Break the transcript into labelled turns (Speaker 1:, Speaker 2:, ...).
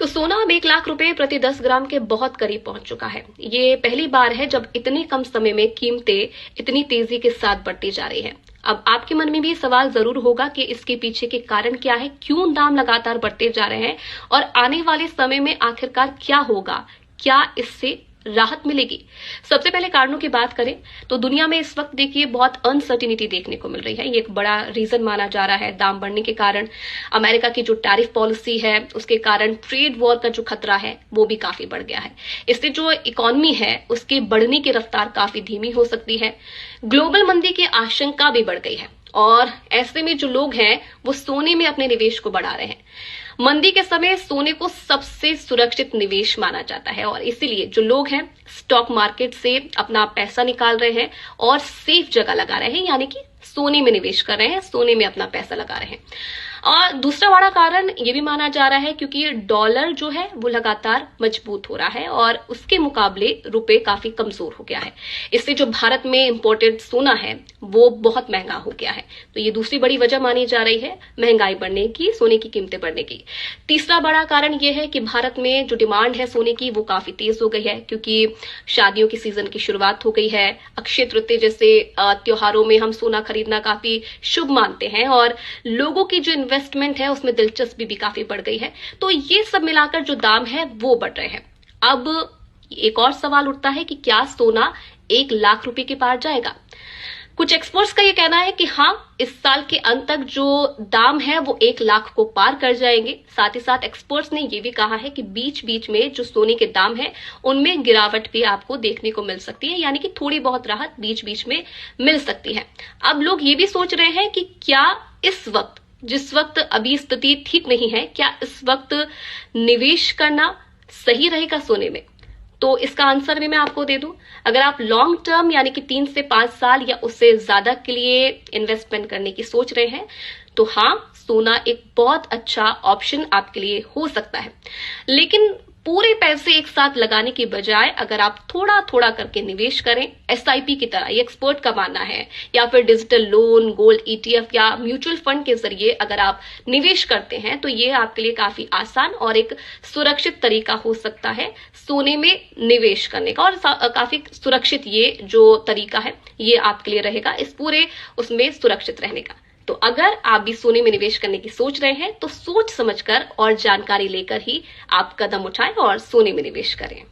Speaker 1: तो सोना अब 1 लाख रुपए प्रति 10 ग्राम के बहुत करीब पहुंच चुका है। ये पहली बार है जब इतने कम समय में कीमतें इतनी तेजी के साथ बढ़ती जा रही है। अब आपके मन में भी सवाल जरूर होगा कि इसके पीछे के कारण क्या है, क्यों दाम लगातार बढ़ते जा रहे हैं और आने वाले समय में आखिरकार क्या होगा, क्या इससे राहत मिलेगी। सबसे पहले कारणों की बात करें तो दुनिया में इस वक्त देखिए बहुत अनसर्टिनिटी देखने को मिल रही है। ये एक बड़ा रीजन माना जा रहा है दाम बढ़ने के कारण। अमेरिका की जो टैरिफ पॉलिसी है उसके कारण ट्रेड वॉर का जो खतरा है वो भी काफी बढ़ गया है। इससे जो इकोनॉमी है उसके बढ़ने की रफ्तार काफी धीमी हो सकती है। ग्लोबल मंदी की आशंका भी बढ़ गई है और ऐसे में जो लोग हैं वो सोने में अपने निवेश को बढ़ा रहे हैं। मंदी के समय सोने को सबसे सुरक्षित निवेश माना जाता है और इसीलिए जो लोग हैं स्टॉक मार्केट से अपना पैसा निकाल रहे हैं और सेफ जगह लगा रहे हैं, यानी कि सोने में निवेश कर रहे हैं, सोने में अपना पैसा लगा रहे हैं। और दूसरा बड़ा कारण ये भी माना जा रहा है क्योंकि डॉलर जो है वो लगातार मजबूत हो रहा है और उसके मुकाबले रुपए काफी कमजोर हो गया है। इससे जो भारत में इंपोर्टेड सोना है वो बहुत महंगा हो गया है। तो ये दूसरी बड़ी वजह मानी जा रही है महंगाई बढ़ने की, सोने की कीमतें बढ़ने की। तीसरा बड़ा कारण ये है कि भारत में जो डिमांड है सोने की वो काफी तेज हो गई है क्योंकि शादियों की सीजन की शुरुआत हो गई है। अक्षय तृतीया जैसे त्योहारों में हम सोना खरीदना काफी शुभ मानते हैं और लोगों की जो इन्वेस्टमेंट है उसमें दिलचस्पी भी काफी बढ़ गई है। तो ये सब मिलाकर जो दाम है वो बढ़ रहे हैं। अब एक और सवाल उठता है कि क्या सोना 1 लाख रुपए के पार जाएगा। कुछ एक्सपर्ट्स का ये कहना है कि हाँ, इस साल के अंत तक जो दाम है वो 1 लाख को पार कर जाएंगे। साथ ही साथ एक्सपर्ट्स ने ये भी कहा है कि बीच बीच में जो सोने के दाम है उनमें गिरावट भी आपको देखने को मिल सकती है, यानी कि थोड़ी बहुत राहत बीच बीच में मिल सकती है। अब लोग ये भी सोच रहे हैं कि क्या इस वक्त, जिस वक्त अभी स्थिति ठीक नहीं है, क्या इस वक्त निवेश करना सही रहेगा सोने में। तो इसका आंसर भी मैं आपको दे दूं। अगर आप लॉन्ग टर्म यानी कि 3 से 5 साल या उससे ज्यादा के लिए इन्वेस्टमेंट करने की सोच रहे हैं तो हाँ, सोना एक बहुत अच्छा ऑप्शन आपके लिए हो सकता है। लेकिन पूरे पैसे एक साथ लगाने की बजाय अगर आप थोड़ा थोड़ा करके निवेश करें, एसआईपी की तरह, ये एक्सपर्ट का मानना है, या फिर डिजिटल लोन, गोल्ड ईटीएफ या म्यूचुअल फंड के जरिए अगर आप निवेश करते हैं तो ये आपके लिए काफी आसान और एक सुरक्षित तरीका हो सकता है सोने में निवेश करने का। और काफी सुरक्षित ये जो तरीका है ये आपके लिए रहेगा इस पूरे उसमें सुरक्षित रहने का। तो अगर आप भी सोने में निवेश करने की सोच रहे हैं तो सोच समझकर और जानकारी लेकर ही आप कदम उठाएं और सोने में निवेश करें।